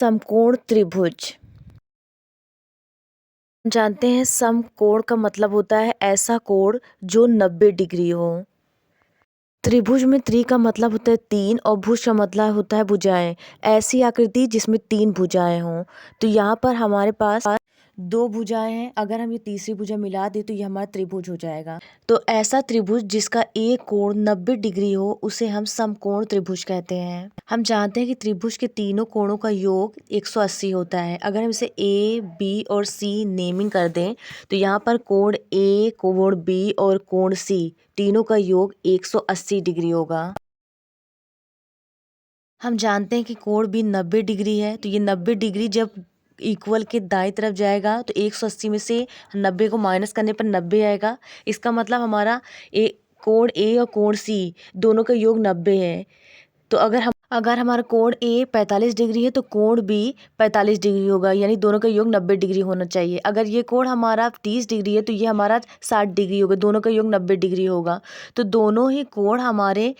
समकोण त्रिभुज। जानते हैं समकोण का मतलब होता है ऐसा कोण जो 90 डिग्री हो। त्रिभुज में त्रि का मतलब होता है 3 और भुज का मतलब होता है भुजाएं। ऐसी आकृति जिसमें 3 भुजाएं हों। तो यहाँ पर हमारे पास 2 भुजाएं हैं। अगर हम ये तीसरी भुजा मिला दें तो ये हमारा त्रिभुज हो जाएगा। तो ऐसा त्रिभुज जिसका एक कोण 90 डिग्री हो उसे हम समकोण त्रिभुज कहते हैं। हम जानते हैं कि त्रिभुज के तीनों कोणों का योग 180 होता है। अगर हम इसे ए, बी और सी नेमिंग कर दें तो यहाँ पर कोण ए, कोण बी और कोण सी तीनों का योग 180 डिग्री होगा। हम जानते हैं कि कोण भी 90 डिग्री है। तो ये 90 डिग्री जब इक्वल के दाएं तरफ जाएगा तो 180 में से 90 को माइनस करने पर 90 आएगा। इसका मतलब हमारा कोण ए और कोण सी दोनों का योग 90 है। तो अगर हमारा कोण ए 45 डिग्री है तो कोण बी 45 डिग्री होगा, यानी दोनों का योग 90 डिग्री होना चाहिए। अगर ये कोण हमारा 30 डिग्री है तो ये हमारा 60 डिग्री होगा, दोनों का योग 90 डिग्री होगा। तो दोनों ही कोण हमारे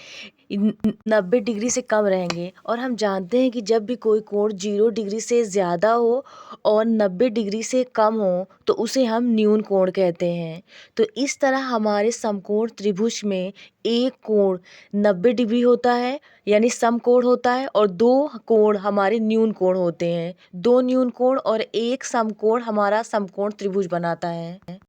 90 डिग्री से कम रहेंगे। और हम जानते हैं कि जब भी कोई कोण 0 डिग्री से ज़्यादा हो और 90 डिग्री से कम हो तो उसे हम न्यून कोण कहते हैं। तो इस तरह हमारे समकोण त्रिभुज में एक कोण 90 डिग्री होता है यानी समकोण होता है, और 2 कोण हमारे न्यून कोण होते हैं। 2 न्यून कोण और एक समकोण हमारा समकोण त्रिभुज बनाता है।